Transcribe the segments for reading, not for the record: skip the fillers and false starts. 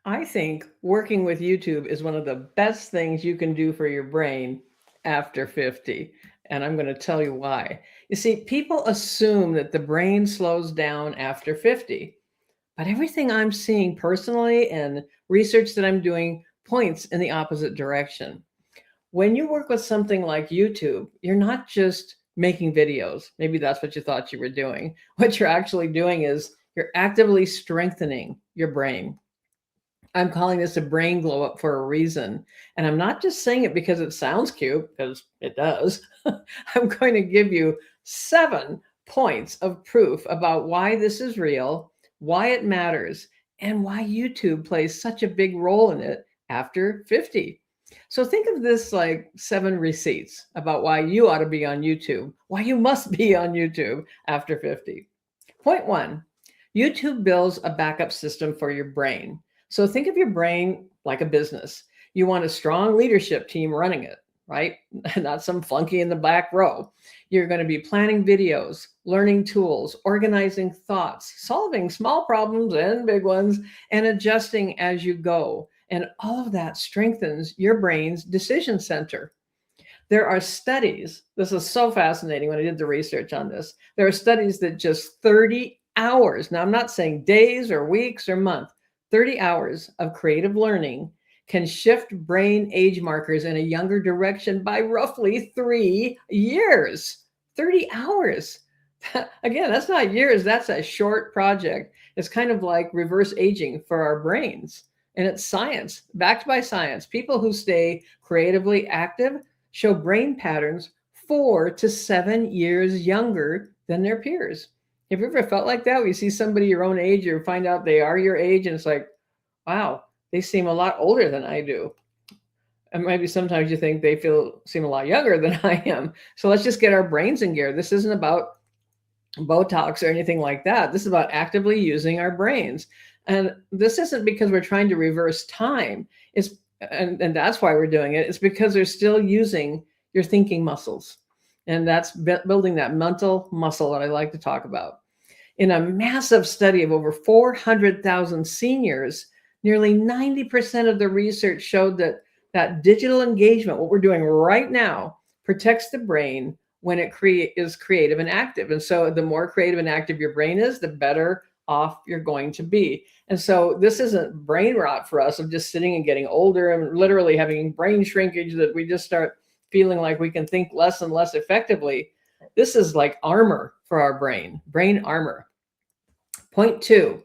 I think working with YouTube is one of the best things you can do for your brain after 50. And I'm going to tell you why. You see, people assume that the brain slows down after 50, but everything I'm seeing personally and research that I'm doing points in the opposite direction. When you work with something like YouTube, you're not just making videos. Maybe that's what you thought you were doing. What you're actually doing is you're actively strengthening your brain. I'm calling this a brain glow up for a reason. And I'm not just saying it because it sounds cute, because it does. I'm going to give you 7 points of proof about why this is real, why it matters, and why YouTube plays such a big role in it after 50. So think of this like 7 receipts about why you ought to be on YouTube, why you must be on YouTube after 50. Point one, YouTube builds a backup system for your brain. So think of your brain like a business. You want a strong leadership team running it, right? Not some flunky in the back row. You're going to be planning videos, learning tools, organizing thoughts, solving small problems and big ones, and adjusting as you go. And all of that strengthens your brain's decision center. There are studies, this is so fascinating when I did the research on this. There are studies that just 30 hours, now I'm not saying days or weeks or months, 30 hours of creative learning can shift brain age markers in a younger direction by roughly 3 years. 30 hours. Again, that's not years, that's a short project. It's kind of like reverse aging for our brains. And it's science, backed by science. People who stay creatively active show brain patterns 4 to 7 years younger than their peers. Have you ever felt like that? When you see somebody your own age, you find out they are your age, and it's like, wow, they seem a lot older than I do. And maybe sometimes you think they seem a lot younger than I am. So let's just get our brains in gear. This isn't about Botox or anything like that. This is about actively using our brains. And this isn't because we're trying to reverse time. It's and that's why we're doing it. It's because they're still using your thinking muscles. And that's building that mental muscle that I like to talk about. In a massive study of over 400,000 seniors, nearly 90% of the research showed that digital engagement, what we're doing right now, protects the brain when it is creative and active. And so the more creative and active your brain is, the better off you're going to be. And so this isn't brain rot for us of just sitting and getting older and literally having brain shrinkage that we just start feeling like we can think less and less effectively. This is like armor for our brain armor. Point two,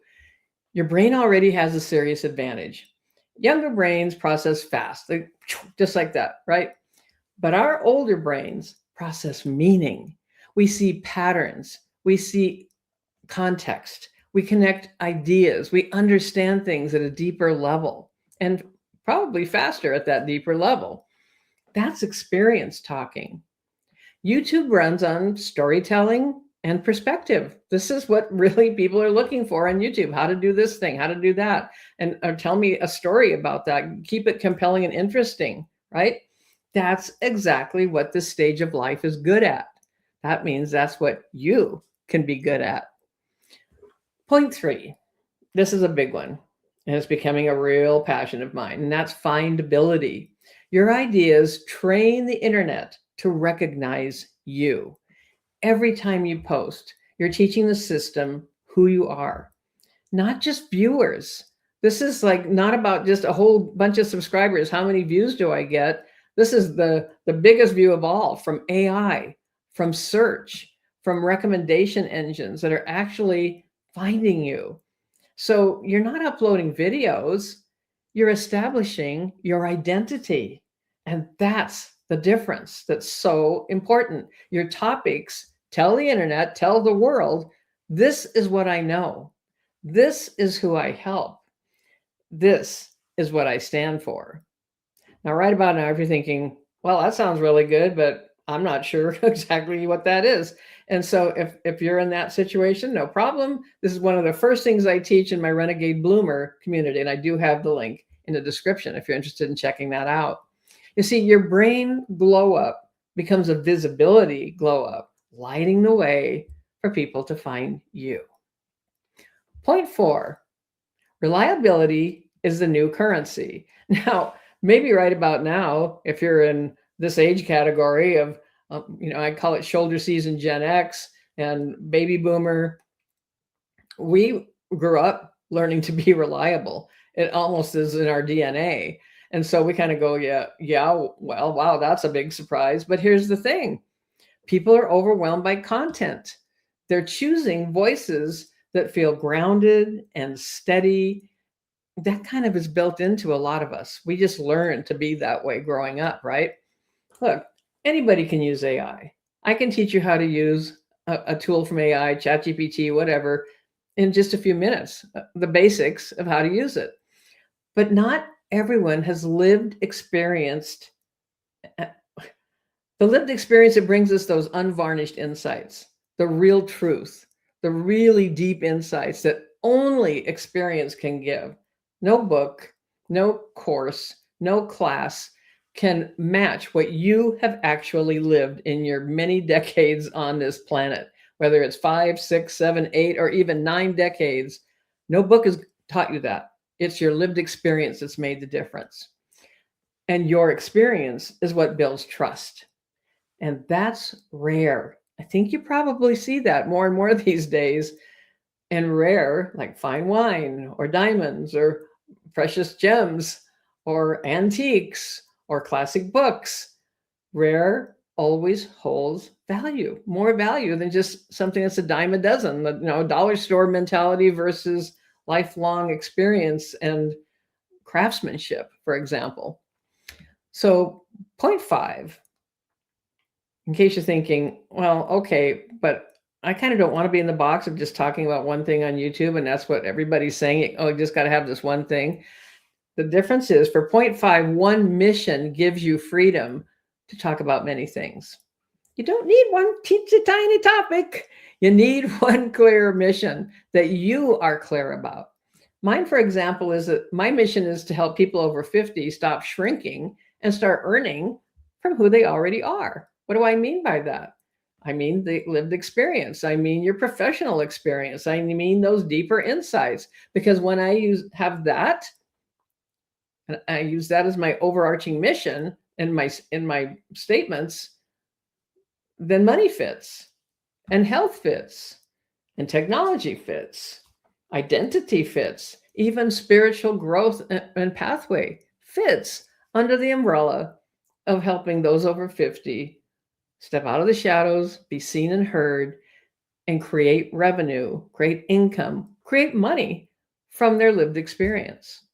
your brain already has a serious advantage. Younger brains process fast, just like that, right? But our older brains process meaning. We see patterns, we see context, we connect ideas, we understand things at a deeper level, and probably faster at that deeper level. That's experience talking. YouTube runs on storytelling and perspective. This is what really people are looking for on YouTube, how to do this thing, how to do that. And or tell me a story about that. Keep it compelling and interesting, right? That's exactly what this stage of life is good at. That means that's what you can be good at. Point three, this is a big one, and it's becoming a real passion of mine, and that's findability. Your ideas train the internet to recognize you. Every time you post, you're teaching the system who you are, not just viewers. This is like not about just a whole bunch of subscribers. How many views do I get? This is the biggest view of all, from AI, from search, from recommendation engines that are actually finding you. So you're not uploading videos, you're establishing your identity. And that's the difference that's so important. Your topics tell the internet, tell the world, this is what I know. This is who I help. This is what I stand for. Now, right about now, if you're thinking, well, that sounds really good, but I'm not sure exactly what that is. And so if you're in that situation, no problem. This is one of the first things I teach in my Renegade Bloomer community. And I do have the link in the description if you're interested in checking that out. You see, your brain glow up becomes a visibility glow up, lighting the way for people to find you. Point four, reliability is the new currency. Now, maybe right about now, if you're in this age category of, I call it shoulder season Gen X and baby boomer, we grew up learning to be reliable. It almost is in our DNA. And so we kind of go, yeah, well, wow, that's a big surprise. But here's the thing. People are overwhelmed by content. They're choosing voices that feel grounded and steady. That kind of is built into a lot of us. We just learn to be that way growing up, right? Look, anybody can use AI. I can teach you how to use a tool from AI, ChatGPT, whatever, in just a few minutes, the basics of how to use it. But not everyone has experienced the lived experience that brings us those unvarnished insights, the real truth, the really deep insights that only experience can give. No book, no course, no class can match what you have actually lived in your many decades on this planet, whether it's 5, 6, 7, 8, or even 9 decades. No book has taught you that. It's your lived experience that's made the difference. And your experience is what builds trust. And that's rare. I think you probably see that more and more these days. And rare, like fine wine or diamonds or precious gems or antiques or classic books. Rare always holds value, more value than just something that's a dime a dozen. Dollar store mentality versus lifelong experience and craftsmanship, for example. So, point 5, in case you're thinking, well, okay, but I kind of don't want to be in the box of just talking about one thing on YouTube, and that's what everybody's saying. Oh, you just got to have this one thing. The difference is for point 5, one mission gives you freedom to talk about many things. You don't need one teensy tiny topic. You need one clear mission that you are clear about. Mine, for example, is that my mission is to help people over 50 stop shrinking and start earning from who they already are. What do I mean by that? I mean the lived experience. I mean your professional experience. I mean those deeper insights. Because when I have that, and I use that as my overarching mission in my statements, then money fits, and health fits, and technology fits, identity fits, even spiritual growth and pathway fits under the umbrella of helping those over 50 step out of the shadows, be seen and heard, and create revenue, create income, create money from their lived experience.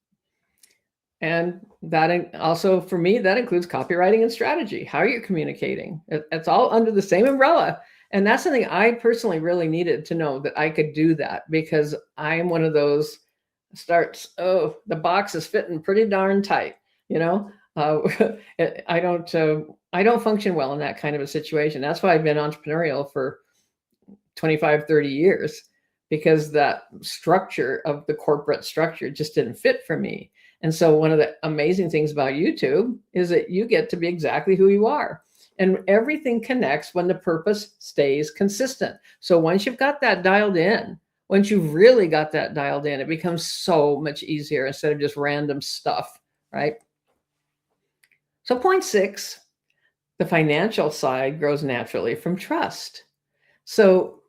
And that also, for me, that includes copywriting and strategy. How are you communicating? It's all under the same umbrella. And that's something I personally really needed to know, that I could do that, because I'm one of those the box is fitting pretty darn tight, I don't function well in that kind of a situation. That's why I've been entrepreneurial for 25, 30 years, because that structure of the corporate structure just didn't fit for me. And so one of the amazing things about YouTube is that you get to be exactly who you are. And everything connects when the purpose stays consistent. So once you've got that dialed in, once you've really got that dialed in, it becomes so much easier instead of just random stuff, right? So point 6, the financial side grows naturally from trust. So,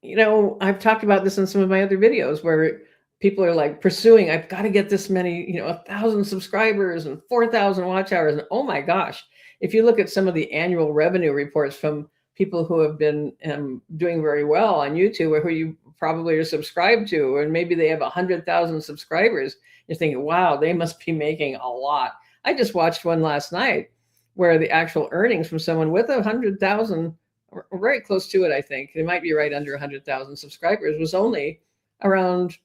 I've talked about this in some of my other videos where people are like pursuing, I've got to get this many, 1,000 subscribers and 4,000 watch hours. And oh my gosh, if you look at some of the annual revenue reports from people who have been doing very well on YouTube, or who you probably are subscribed to, and maybe they have 100,000 subscribers, you're thinking, wow, they must be making a lot. I just watched one last night where the actual earnings from someone with 100,000, or very close to it, I think, they might be right under 100,000 subscribers, was only around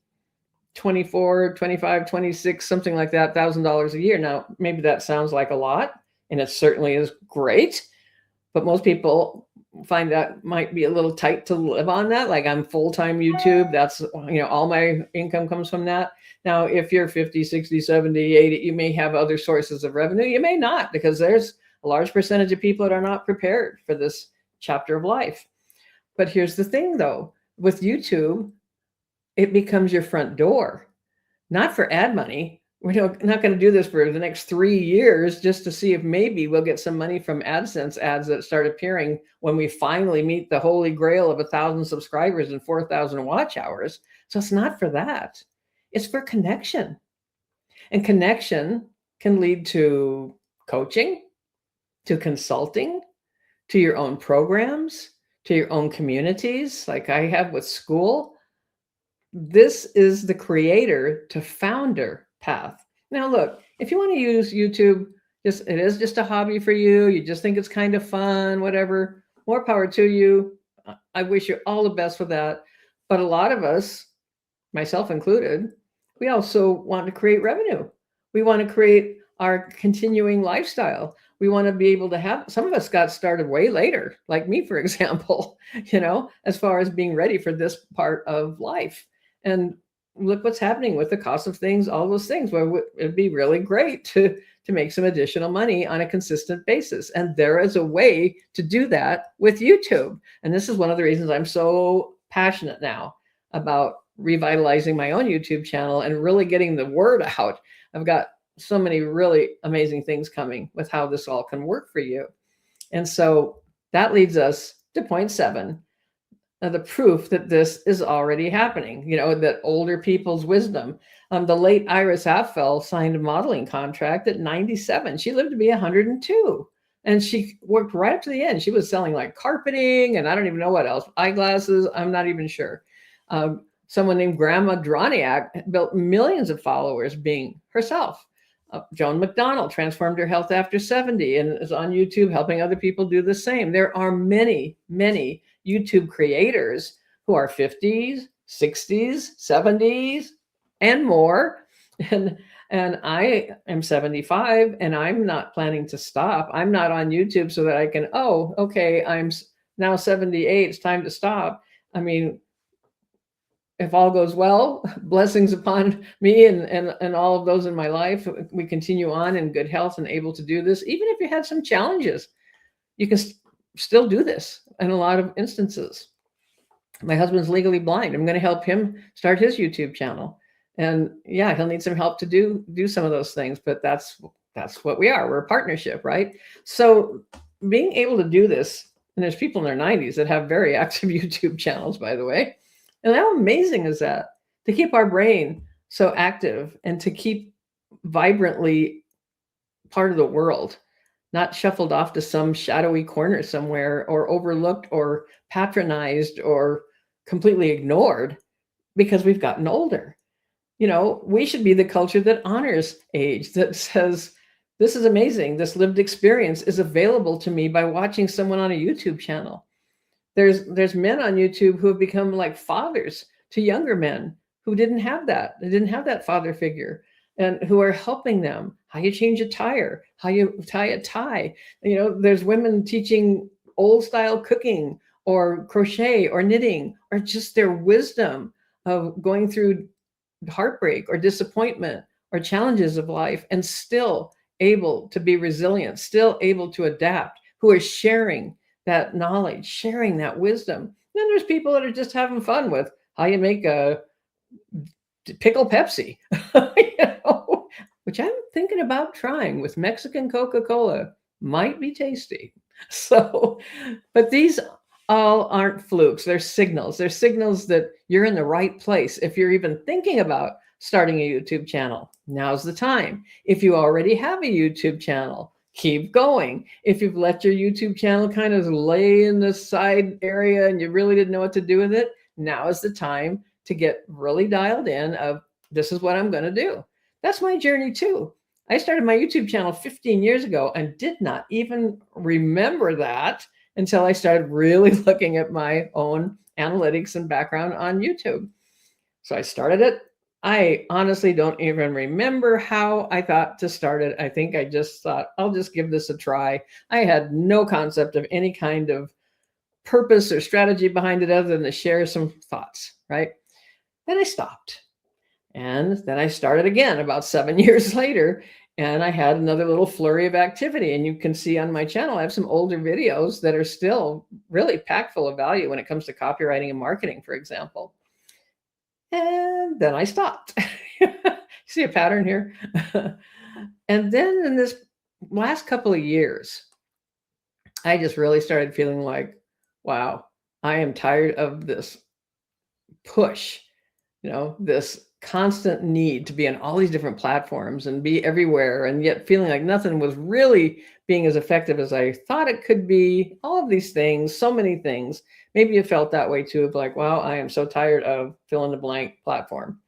24, 25, 26, something like that, $1,000 a year. Now, maybe that sounds like a lot, and it certainly is great, but most people find that might be a little tight to live on that. Like, I'm full-time YouTube. That's, all my income comes from that. Now, if you're 50, 60, 70, 80, you may have other sources of revenue. You may not, because there's a large percentage of people that are not prepared for this chapter of life. But here's the thing, though. With YouTube, it becomes your front door, not for ad money, we're not going to do this for the next 3 years just to see if maybe we'll get some money from AdSense ads that start appearing when we finally meet the holy grail of 1,000 subscribers and 4,000 watch hours. So it's not for that. It's for connection. And connection can lead to coaching, to consulting, to your own programs, to your own communities, like I have with school. This is the creator to founder path. Now, look, if you want to use YouTube, it is just a hobby for you. You just think it's kind of fun, whatever, more power to you. I wish you all the best with that. But a lot of us, myself included, we also want to create revenue. We want to create our continuing lifestyle. We want to be able to have, some of us got started way later, like me, for example, as far as being ready for this part of life. And look what's happening with the cost of things, all those things, where it'd be really great to make some additional money on a consistent basis. And there is a way to do that with YouTube. And this is one of the reasons I'm so passionate now about revitalizing my own YouTube channel and really getting the word out. I've got so many really amazing things coming with how this all can work for you. And so that leads us to point 7, the proof that this is already happening, that older people's wisdom. The late Iris Apfel signed a modeling contract at 97. She lived to be 102. And she worked right up to the end. She was selling like carpeting and I don't even know what else, eyeglasses, I'm not even sure. Someone named Grandma Droniak built millions of followers being herself. Joan McDonald transformed her health after 70 and is on YouTube helping other people do the same. There are many, many YouTube creators who are 50s, 60s, 70s, and more. And I am 75 and I'm not planning to stop. I'm not on YouTube so that I can, okay, I'm now 78, it's time to stop. I mean, if all goes well, blessings upon me and all of those in my life, we continue on in good health and able to do this. Even if you had some challenges, you can still do this in a lot of instances. My husband's legally blind. I'm going to help him start his YouTube channel. And yeah, he'll need some help to do some of those things, but that's what we are. We're a partnership, right? So being able to do this, and there's people in their 90s that have very active YouTube channels, by the way. And how amazing is that? To keep our brain so active and to keep vibrantly part of the world, not shuffled off to some shadowy corner somewhere or overlooked or patronized or completely ignored because we've gotten older. We should be the culture that honors age, that says, this is amazing. This lived experience is available to me by watching someone on a YouTube channel. There's men on YouTube who have become like fathers to younger men who didn't have that. They didn't have that father figure, and who are helping them how you change a tire, how you tie a tie. There's women teaching old style cooking or crochet or knitting, or just their wisdom of going through heartbreak or disappointment or challenges of life and still able to be resilient, still able to adapt, who are sharing that knowledge, sharing that wisdom. Then there's people that are just having fun with how you make a pickle Pepsi, which I'm thinking about trying with Mexican Coca-Cola. Might be tasty. So, but these all aren't flukes. They're signals. They're signals that you're in the right place. If you're even thinking about starting a YouTube channel, now's the time. If you already have a YouTube channel, keep going. If you've let your YouTube channel kind of lay in the side area and you really didn't know what to do with it, now is the time to get really dialed in of, this is what I'm going to do. That's my journey too. I started my YouTube channel 15 years ago and did not even remember that until I started really looking at my own analytics and background on YouTube. So I started it. I honestly don't even remember how I thought to start it. I think I just thought, I'll just give this a try. I had no concept of any kind of purpose or strategy behind it other than to share some thoughts, right? Then I stopped. And then I started again about 7 years later, and I had another little flurry of activity. And you can see on my channel, I have some older videos that are still really packed full of value when it comes to copywriting and marketing, for example. And then I stopped. See a pattern here? And then in this last couple of years, I just really started feeling like, wow, I am tired of this push, this constant need to be on all these different platforms and be everywhere, and yet feeling like nothing was really being as effective as I thought it could be. All of these things, so many things. Maybe you felt that way too, of like, wow, I am so tired of fill in the blank platform.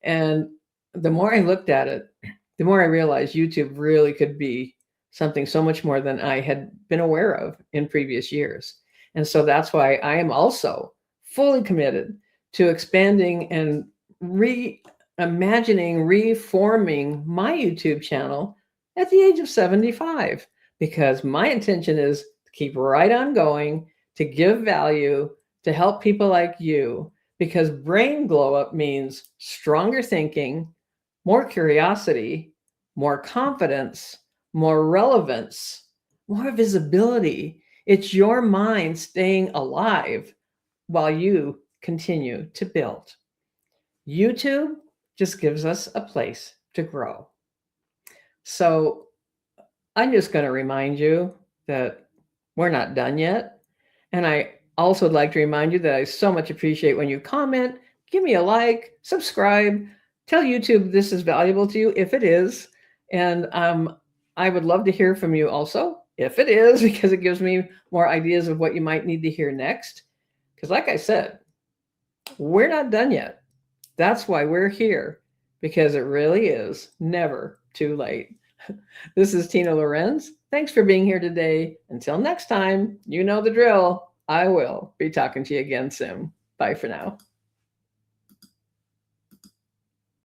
And the more I looked at it, the more I realized YouTube really could be something so much more than I had been aware of in previous years. And so that's why I am also fully committed to expanding and reimagining, reforming my YouTube channel at the age of 75, because my intention is to keep right on going, to give value, to help people like you, because brain glow up means stronger thinking, more curiosity, more confidence, more relevance, more visibility. It's your mind staying alive while you continue to build. YouTube just gives us a place to grow. So I'm just going to remind you that we're not done yet. And I also would like to remind you that I so much appreciate when you comment, give me a like, subscribe, tell YouTube this is valuable to you if it is. And I would love to hear from you also if it is, because it gives me more ideas of what you might need to hear next. Because like I said, we're not done yet. That's why we're here, because it really is never too late. This is Tina Lorenz. Thanks for being here today. Until next time, you know the drill. I will be talking to you again soon. Bye for now.